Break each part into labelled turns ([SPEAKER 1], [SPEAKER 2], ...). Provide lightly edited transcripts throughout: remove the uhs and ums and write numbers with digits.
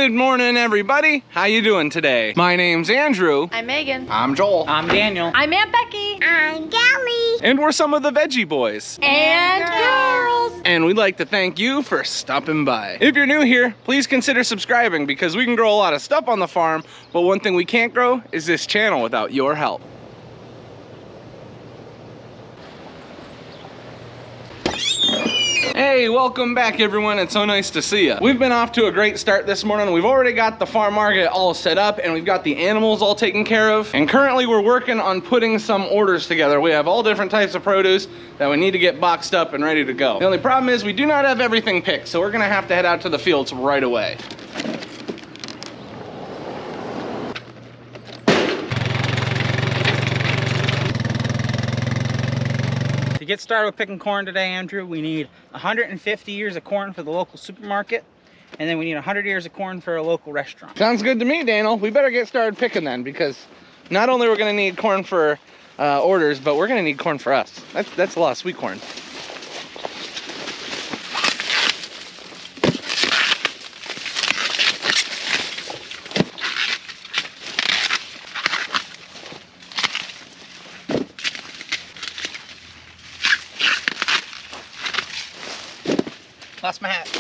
[SPEAKER 1] Good morning, everybody. How you doing today? My name's Andrew.
[SPEAKER 2] I'm Megan.
[SPEAKER 1] I'm Joel.
[SPEAKER 3] I'm Daniel.
[SPEAKER 2] I'm Aunt Becky.
[SPEAKER 4] I'm Kelly.
[SPEAKER 1] And we're some of the Veggie boys.
[SPEAKER 2] And girls.
[SPEAKER 1] And we'd like to thank you for stopping by. If you're new here, please consider subscribing because we can grow a lot of stuff on the farm, but one thing we can't grow is this channel without your help. Hey, welcome back everyone. It's so nice to see you. We've been off to a great start this morning. We've already got the farm market all set up and we've got the animals all taken care of. And currently we're working on putting some orders together. We have all different types of produce that we need to get boxed up and ready to go. The only problem is we do not have everything picked, so we're gonna have to head out to the fields right away.
[SPEAKER 3] To get started with picking corn today, Andrew, we need 150 ears of corn for the local supermarket, and then we need 100 ears of corn for a local restaurant.
[SPEAKER 1] Sounds good to me, Daniel. We better get started picking then, because not only we're gonna need corn for orders, but we're gonna need corn for us. That's a lot of sweet corn.
[SPEAKER 3] Lost my hat.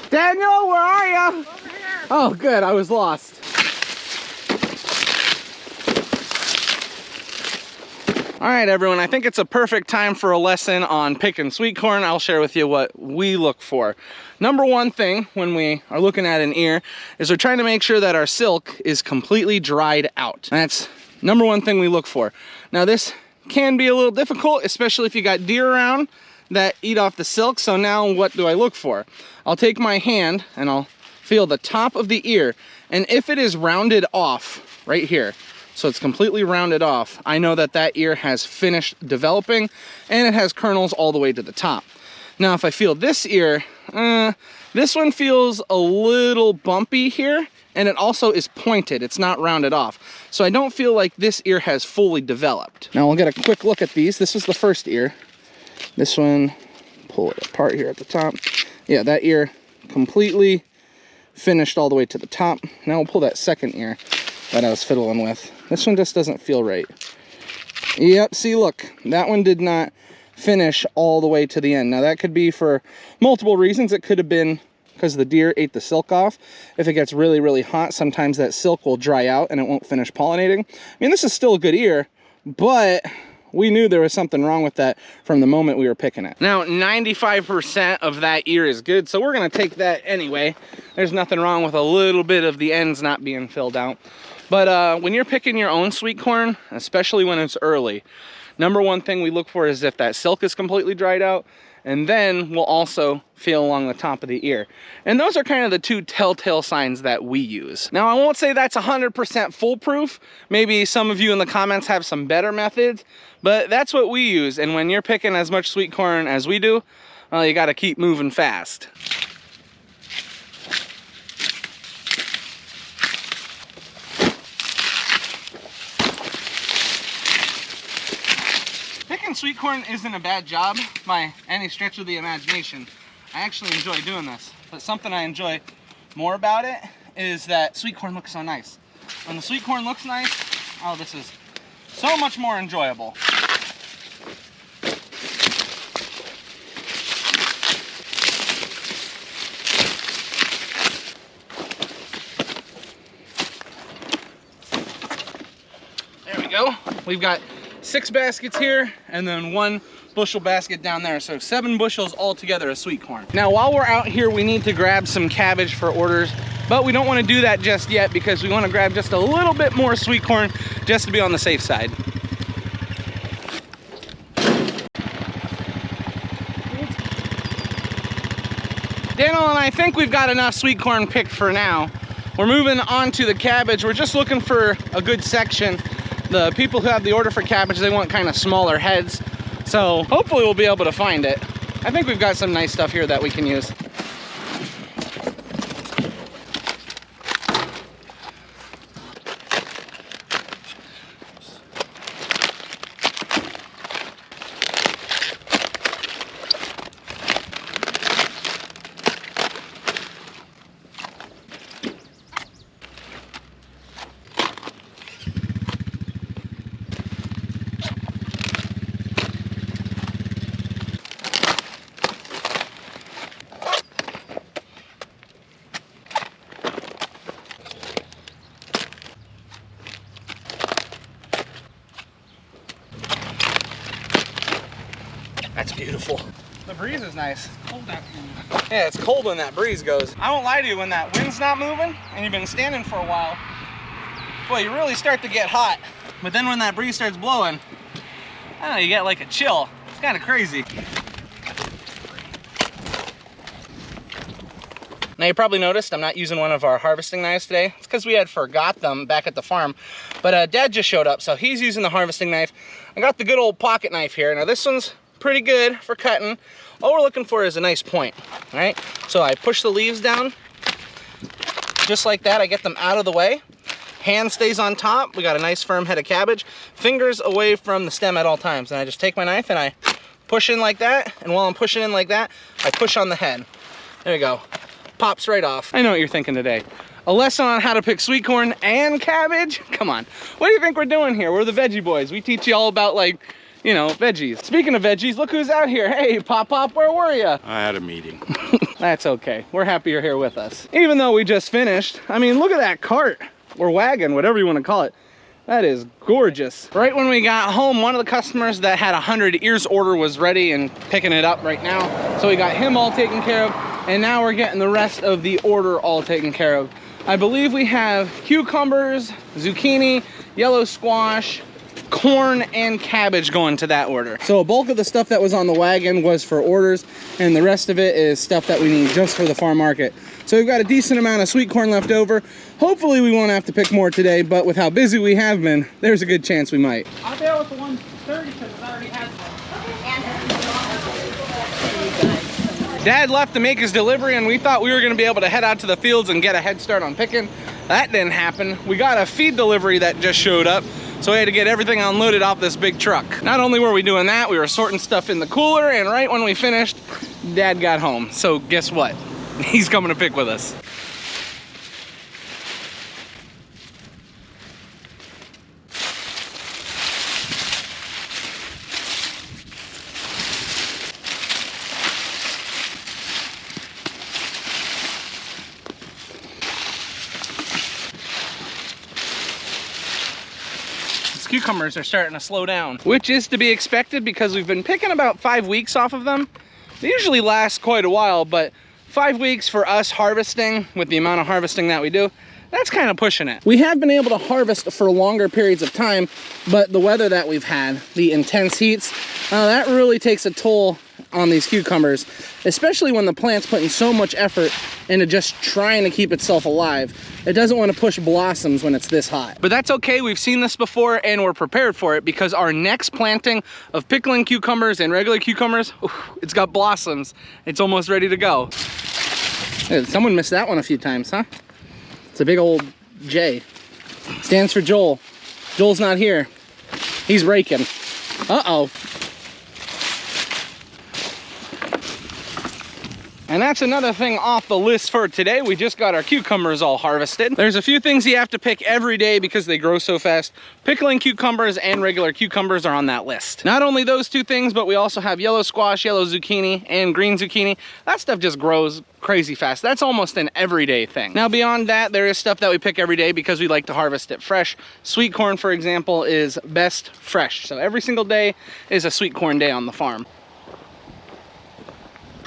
[SPEAKER 1] Daniel, where are you? Oh, good. I was lost. All right, everyone. I think it's a perfect time for a lesson on picking sweet corn. I'll share with you what we look for. Number one thing when we are looking at an ear is we're trying to make sure that our silk is completely dried out. That's number one thing we look for. Now, this can be a little difficult, especially if you got deer around that eat off the silk. So now what do I look for? I'll take my hand and I'll feel the top of the ear, and if it is rounded off right here, so it's completely rounded off, I know that that ear has finished developing and it has kernels all the way to the top. Now if I feel this ear, this one feels a little bumpy here, and it also is pointed, it's not rounded off, so I don't feel like this ear has fully developed. Now we'll get a quick look at these. This is the first ear. This one, pull it apart here at the top. Yeah, that ear completely finished all the way to the top. Now we'll pull that second ear that I was fiddling with. This one just doesn't feel right. Yep, see, look, that one did not finish all the way to the end. Now that could be for multiple reasons. It could have been because the deer ate the silk off. If it gets really, really hot, sometimes that silk will dry out and it won't finish pollinating. I mean, this is still a good ear, but we knew there was something wrong with that from the moment we were picking it. Now, 95% of that ear is good, so we're gonna take that anyway. There's nothing wrong with a little bit of the ends not being filled out. But when you're picking your own sweet corn, especially when it's early, number one thing we look for is if that silk is completely dried out, and then we'll also feel along the top of the ear. And those are kind of the two telltale signs that we use. Now, I won't say that's 100% foolproof. Maybe some of you in the comments have some better methods, but that's what we use. And when you're picking as much sweet corn as we do, well, you gotta keep moving fast. Picking sweet corn isn't a bad job by any stretch of the imagination. I actually enjoy doing this, but something I enjoy more about it is that sweet corn looks so nice. When the sweet corn looks nice, oh, this is so much more enjoyable. There we go. We've got 6 baskets here and then 1 bushel basket down there, so 7 bushels altogether of sweet corn. Now while we're out here, we need to grab some cabbage for orders, but we don't want to do that just yet because we want to grab just a little bit more sweet corn just to be on the safe side. Daniel and I think we've got enough sweet corn picked for now. We're moving on to the cabbage. We're just looking for a good section. The people who have the order for cabbage, they want kind of smaller heads. So hopefully we'll be able to find it. I think we've got some nice stuff here that we can use. That's beautiful. The breeze is nice.
[SPEAKER 3] Hold that.
[SPEAKER 1] Yeah, it's cold when that breeze goes. I won't lie to you, when that wind's not moving and you've been standing for a while, boy, you really start to get hot. But then when that breeze starts blowing, I don't know, you get like a chill. It's kind of crazy. Now you probably noticed I'm not using one of our harvesting knives today. It's because we had forgot them back at the farm. But Dad just showed up, so he's using the harvesting knife. I got the good old pocket knife here. Now this one's pretty good for cutting. All we're looking for is a nice point, all right? So I push the leaves down, just like that. I get them out of the way. Hand stays on top. We got a nice firm head of cabbage. Fingers away from the stem at all times. And I just take my knife and I push in like that. And while I'm pushing in like that, I push on the head. There you go. Pops right off. I know what you're thinking today. A lesson on how to pick sweet corn and cabbage? Come on. What do you think we're doing here? We're the Veggie Boys. We teach you all about, like, you know, veggies. Speaking of veggies, look who's out here. Hey, Pop, where were you?
[SPEAKER 4] I had a meeting.
[SPEAKER 1] That's okay. We're happy you're here with us. Even though we just finished, I mean, look at that cart or wagon, whatever you want to call it. That is gorgeous. Right when we got home, one of the customers that had 100 ears order was ready and picking it up right now. So we got him all taken care of, and now we're getting the rest of the order all taken care of. I believe we have cucumbers, zucchini, yellow squash, corn, and cabbage going to that order. So a bulk of the stuff that was on the wagon was for orders, and the rest of it is stuff that we need just for the farm market. So we've got a decent amount of sweet corn left over. Hopefully we won't have to pick more today, but with how busy we have been, there's a good chance we might.
[SPEAKER 3] I'll be out with the 130 because it already has one.
[SPEAKER 1] Dad left to make his delivery, and we thought we were gonna be able to head out to the fields and get a head start on picking. That didn't happen. We got a feed delivery that just showed up, so we had to get everything unloaded off this big truck. Not only were we doing that, we were sorting stuff in the cooler, and right when we finished, Dad got home. So guess what? He's coming to pick with us. Cucumbers are starting to slow down, which is to be expected because we've been picking about 5 weeks off of them. They usually last quite a while, but 5 weeks for us harvesting, with the amount of harvesting that we do, that's kind of pushing it. We have been able to harvest for longer periods of time, but the weather that we've had, the intense heats, that really takes a toll on these cucumbers, especially when the plant's putting so much effort into just trying to keep itself alive. It doesn't want to push blossoms when it's this hot. But that's okay, we've seen this before and we're prepared for it, because our next planting of pickling cucumbers and regular cucumbers, it's got blossoms. It's almost ready to go. Hey, someone missed that one a few times, huh? It's a big old J. Stands for Joel. Joel's not here. He's raking. Uh-oh. And that's another thing off the list for today. We just got our cucumbers all harvested. There's a few things you have to pick every day because they grow so fast. Pickling cucumbers and regular cucumbers are on that list. Not only those two things, but we also have yellow squash, yellow zucchini, and green zucchini. That stuff just grows crazy fast. That's almost an everyday thing. Now beyond that, there is stuff that we pick every day because we like to harvest it fresh. Sweet corn, for example, is best fresh. So every single day is a sweet corn day on the farm.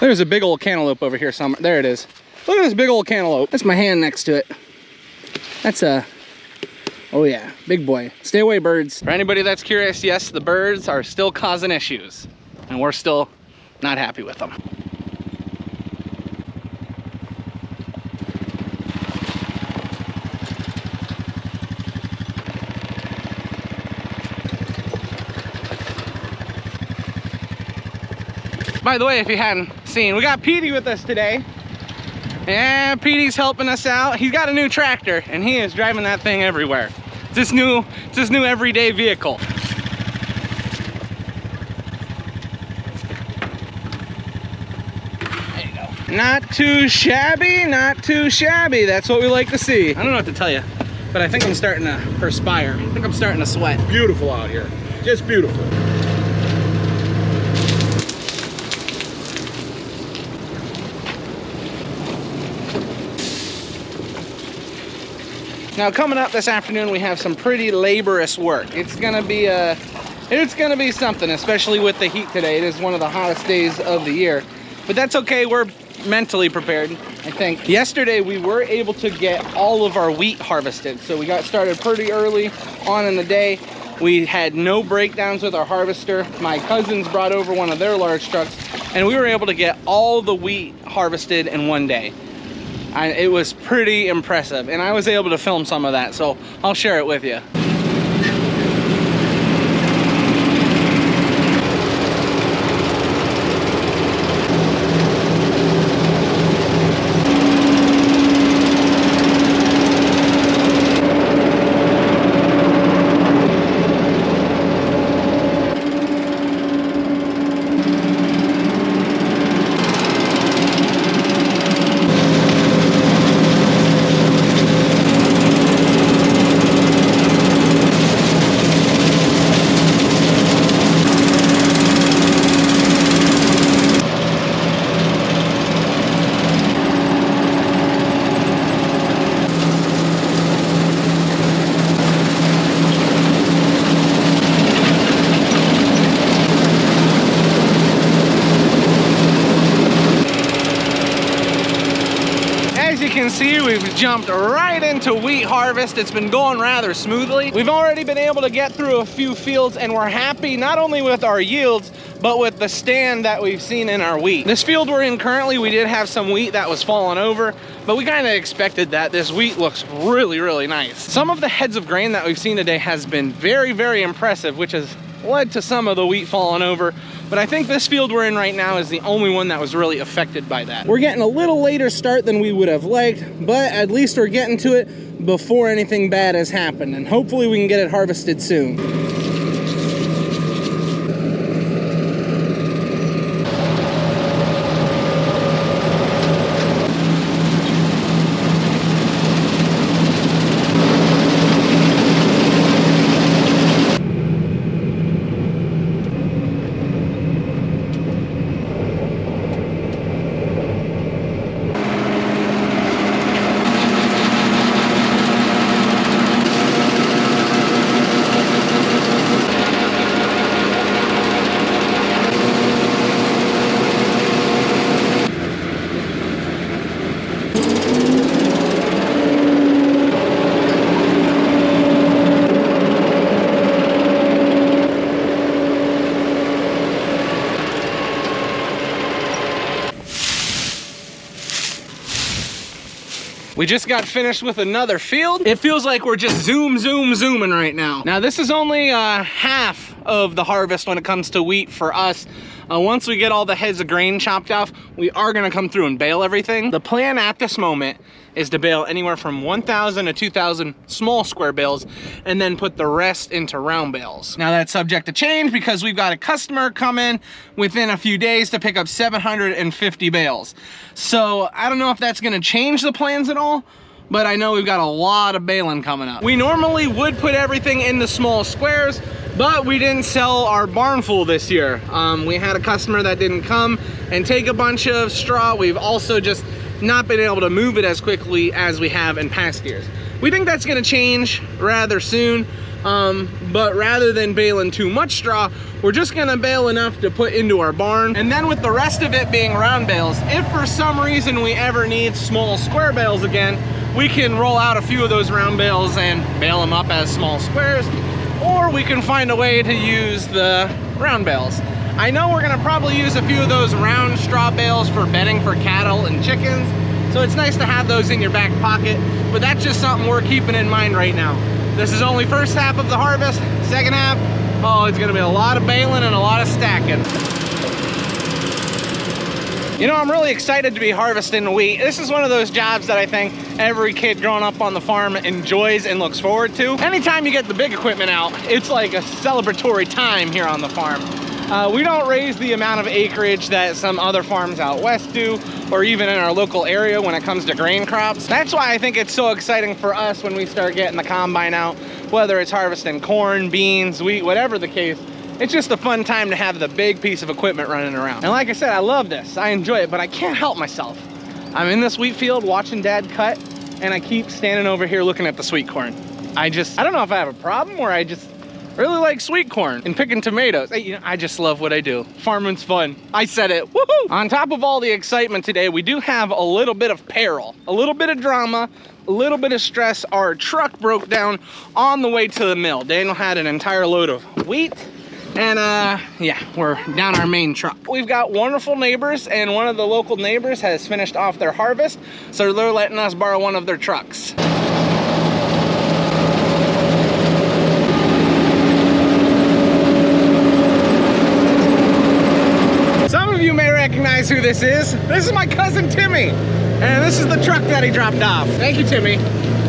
[SPEAKER 1] There's a big old cantaloupe over here somewhere. There it is. Look at this big old cantaloupe. That's my hand next to it. That's a, oh yeah, big boy. Stay away, birds. For anybody that's curious, yes, the birds are still causing issues, and we're still not happy with them. By the way, if you hadn't seen, we got Petey with us today. And Petey's helping us out. He's got a new tractor and he is driving that thing everywhere. It's his new everyday vehicle. There you go. Not too shabby, not too shabby. That's what we like to see. I don't know what to tell you, but I think I'm starting to perspire. I think I'm starting to sweat.
[SPEAKER 4] Beautiful out here, just beautiful.
[SPEAKER 1] Now coming up this afternoon, we have some pretty laborious work. It's gonna be something, especially with the heat today. It is one of the hottest days of the year, but that's okay. We're mentally prepared, I think. Yesterday, we were able to get all of our wheat harvested. So we got started pretty early on in the day. We had no breakdowns with our harvester. My cousins brought over one of their large trucks and we were able to get all the wheat harvested in one day. It was pretty impressive, and I was able to film some of that, so I'll share it with you. See, we've jumped right into wheat harvest. It's been going rather smoothly. We've already been able to get through a few fields and we're happy not only with our yields, but with the stand that we've seen in our wheat. This field we're in currently, we did have some wheat that was falling over, but we kind of expected that. This wheat looks really, really nice. Some of the heads of grain that we've seen today has been very, very impressive, which has led to some of the wheat falling over. But I think this field we're in right now is the only one that was really affected by that. We're getting a little later start than we would have liked, but at least we're getting to it before anything bad has happened, and hopefully we can get it harvested soon. We just got finished with another field. It feels like we're just zooming right now. Now this is only half of the harvest when it comes to wheat for us. Once we get all the heads of grain chopped off, we are gonna come through and bale everything. The plan at this moment is to bale anywhere from 1,000 to 2,000 small square bales and then put the rest into round bales. Now that's subject to change because we've got a customer come in within a few days to pick up 750 bales. So I don't know if that's gonna change the plans at all, but I know we've got a lot of baling coming up. We normally would put everything in the small squares, but we didn't sell our barn full this year. We had a customer that didn't come and take a bunch of straw. We've also just not been able to move it as quickly as we have in past years. We think that's gonna change rather soon, but rather than baling too much straw, we're just gonna bale enough to put into our barn. And then with the rest of it being round bales, if for some reason we ever need small square bales again, we can roll out a few of those round bales and bale them up as small squares, or we can find a way to use the round bales. I know we're gonna probably use a few of those round straw bales for bedding for cattle and chickens, so it's nice to have those in your back pocket, but that's just something we're keeping in mind right now. This is only first half of the harvest. Second half, oh, it's gonna be a lot of baling and a lot of stacking. You know, I'm really excited to be harvesting wheat. This is one of those jobs that I think every kid growing up on the farm enjoys and looks forward to. Anytime you get the big equipment out, it's like a celebratory time here on the farm. We don't raise the amount of acreage that some other farms out west do, or even in our local area when it comes to grain crops. That's why I think it's so exciting for us when we start getting the combine out, whether it's harvesting corn, beans, wheat, whatever the case. It's just a fun time to have the big piece of equipment running around. And like I said, I love this. I enjoy it, but I can't help myself. I'm in this wheat field watching Dad cut, and I keep standing over here looking at the sweet corn. I don't know if I have a problem or I just really like sweet corn and picking tomatoes. You know, I just love what I do. Farming's fun. I said it. Woohoo! On top of all the excitement today, we do have a little bit of peril, a little bit of drama, a little bit of stress. Our truck broke down on the way to the mill. Daniel had an entire load of wheat. And yeah, we're down our main truck. We've got wonderful neighbors, and one of the local neighbors has finished off their harvest, so they're letting us borrow one of their trucks. Some of you may recognize who this is. This is my cousin Timmy, and this is the truck that he dropped off. Thank you, Timmy.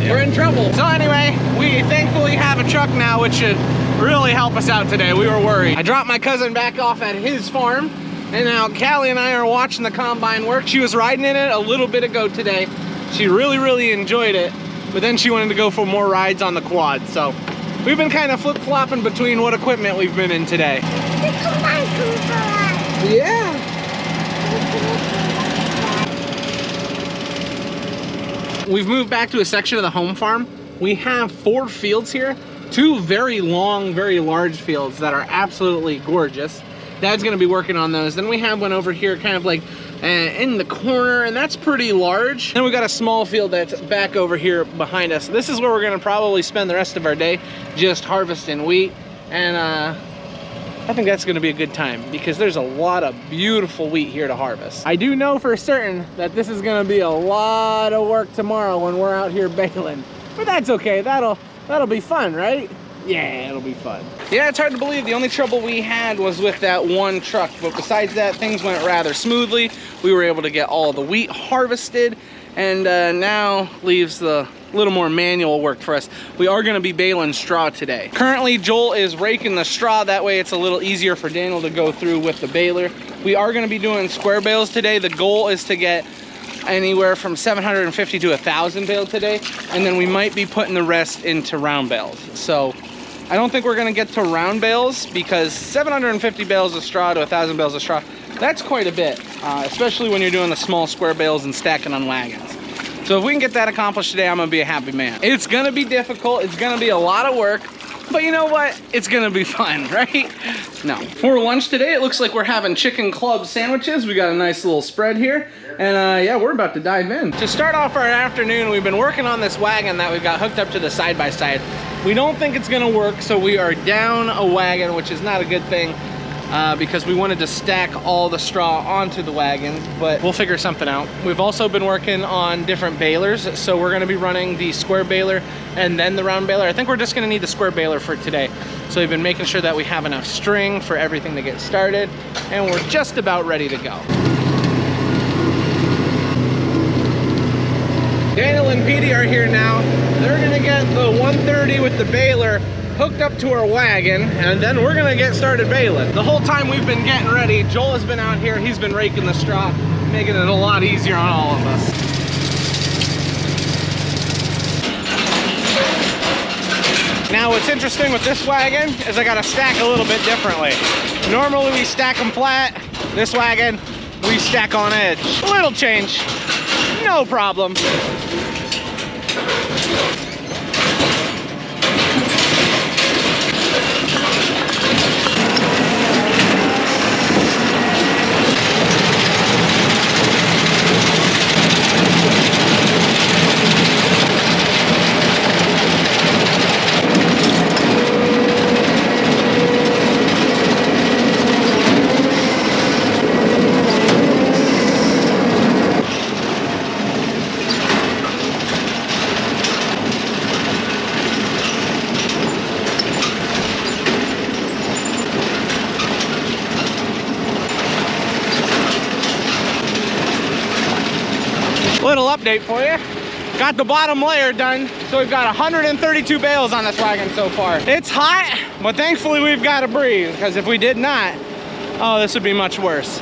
[SPEAKER 1] We're in trouble. So anyway, we thankfully have a truck now, which should really help us out today. We were worried. I dropped my cousin back off at his farm, and now Callie and I are watching the combine work. She was riding in it a little bit ago today. She really enjoyed it, but then she wanted to go for more rides on the quad. So we've been kind of flip-flopping between what equipment we've been in today. Yeah. We've moved back to a section of the home farm. We have 4 fields here. 2 very long, very large fields that are absolutely gorgeous. Dad's gonna be working on those. Then we have one over here kind of like in the corner, and that's pretty large. Then we got a small field that's back over here behind us. This is where we're gonna probably spend the rest of our day, just harvesting wheat. And I think that's gonna be a good time because there's a lot of beautiful wheat here to harvest. I do know for certain that this is gonna be a lot of work tomorrow when we're out here baling, but that's okay. That'll be fun, right? Yeah, it'll be fun. Yeah, it's hard to believe the only trouble we had was with that one truck, but besides that, things went rather smoothly. We were able to get all the wheat harvested, and now leaves the little more manual work for us. We are gonna be baling straw today. Currently, Joel is raking the straw. That way it's a little easier for Daniel to go through with the baler. We are gonna be doing square bales today. The goal is to get anywhere from 750 to 1,000 bales today, and then we might be putting the rest into round bales. So I don't think we're gonna get to round bales because 750 bales of straw to 1,000 bales of straw, that's quite a bit, especially when you're doing the small square bales and stacking on wagons. So if we can get that accomplished today, I'm gonna be a happy man. It's gonna be difficult, it's gonna be a lot of work, but you know what? It's gonna be fun, right? No. For lunch today, it looks like we're having chicken club sandwiches. We got a nice little spread here. And yeah, we're about to dive in. To start off our afternoon, we've been working on this wagon that we've got hooked up to the side-by-side. We don't think it's gonna work, so we are down a wagon, which is not a good thing because we wanted to stack all the straw onto the wagon, but we'll figure something out. We've also been working on different balers, so we're gonna be running the square baler and then the round baler. I think we're just gonna need the square baler for today. So we've been making sure that we have enough string for everything to get started, and we're just about ready to go. Daniel and Petey are here now. They're gonna get the 130 with the baler hooked up to our wagon, and then we're gonna get started baling. The whole time we've been getting ready, Joel has been out here, he's been raking the straw, making it a lot easier on all of us. Now what's interesting with this wagon is I gotta stack a little bit differently. Normally we stack them flat. This wagon, we stack on edge. A little change, no problem. update for you. Got the bottom layer done, so we've got 132 bales on this wagon so far. It's hot, but thankfully we've got a breeze, because if we did not, oh, this would be much worse.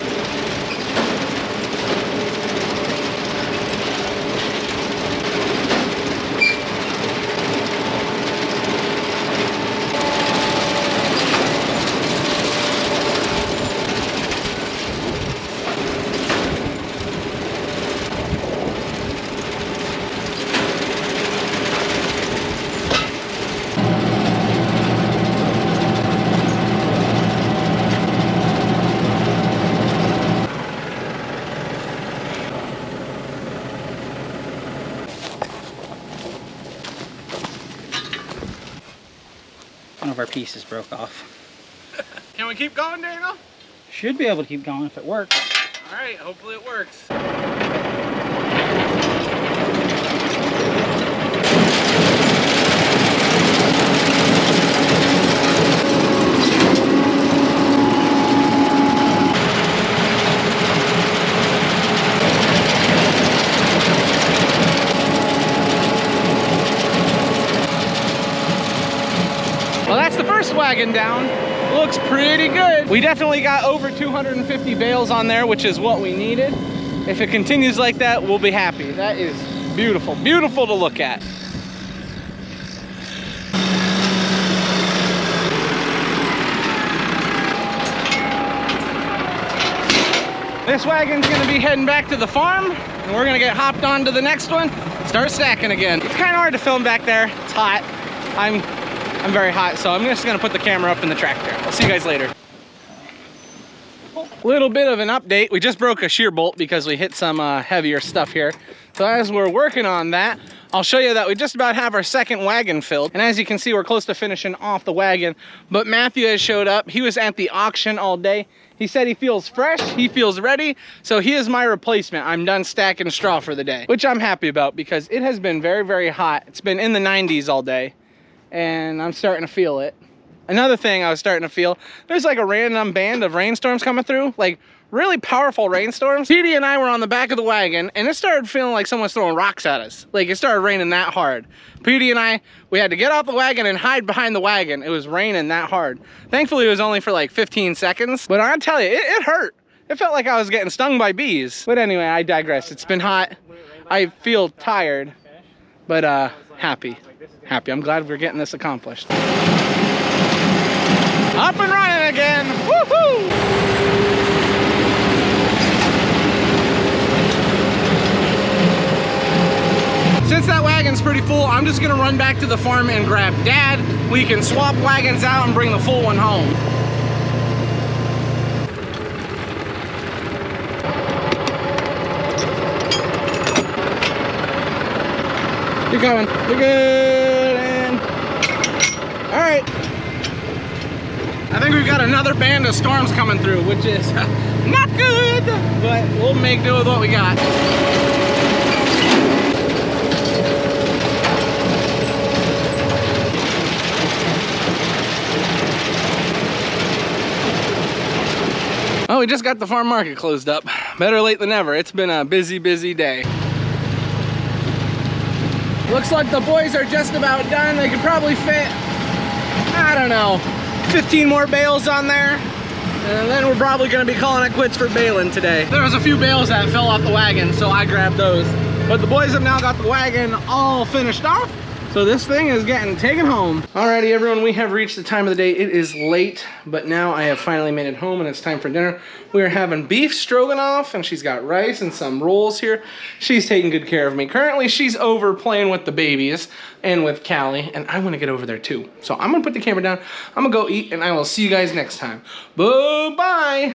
[SPEAKER 3] One of our pieces broke off.
[SPEAKER 1] Can we keep going, Daniel?
[SPEAKER 3] Should be able to keep going if it works.
[SPEAKER 1] All right, hopefully it works. Well, that's the first wagon down. Looks pretty good. We definitely got over 250 bales on there, which is what we needed. If it continues like that, we'll be happy. That is beautiful, beautiful to look at. This wagon's gonna be heading back to the farm, and we're gonna get hopped on to the next one, start stacking again. It's kind of hard to film back there. It's hot. I'm very hot, so I'm just gonna put the camera up in the tractor. I'll see you guys later. Little bit of an update. We just broke a shear bolt because we hit some heavier stuff here. So as we're working on that, I'll show you that we just about have our second wagon filled. And as you can see, we're close to finishing off the wagon. But Matthew has showed up. He was at the auction all day. He said he feels fresh, he feels ready. So he is my replacement. I'm done stacking straw for the day, which I'm happy about because it has been very, very hot. It's been in the 90s all day, and I'm starting to feel it. Another thing I was starting to feel, there's like a random band of rainstorms coming through, like really powerful rainstorms. Petey and I were on the back of the wagon, and it started feeling like someone's throwing rocks at us. Like it started raining that hard. Petey and I, we had to get off the wagon and hide behind the wagon. It was raining that hard. Thankfully, it was only for like 15 seconds, but I tell you, it hurt. It felt like I was getting stung by bees. But anyway, I digress. It's been hot. I feel tired, but happy. I'm glad we're getting this accomplished. Up and running again. Woohoo! Since that wagon's pretty full, I'm just gonna run back to the farm and grab Dad. We can swap wagons out and bring the full one home. You're going. You're good. And all right. I think we've got another band of storms coming through, which is not good, but we'll make do with what we got. Oh, we just got the farm market closed up. Better late than never. It's been a busy, busy day. Looks like the boys are just about done. They could probably fit, I don't know, 15 more bales on there, and then we're probably going to be calling it quits for baling today. There was a few bales that fell off the wagon, so I grabbed those. But the boys have now got the wagon all finished off, so this thing is getting taken home. Alrighty everyone, we have reached the time of the day. It is late, but now I have finally made it home and it's time for dinner. We are having beef stroganoff, and she's got rice and some rolls here. She's taking good care of me. Currently, she's over playing with the babies and with Callie, and I want to get over there too. So I'm gonna put the camera down, I'm gonna go eat, and I will see you guys next time. Bye-bye.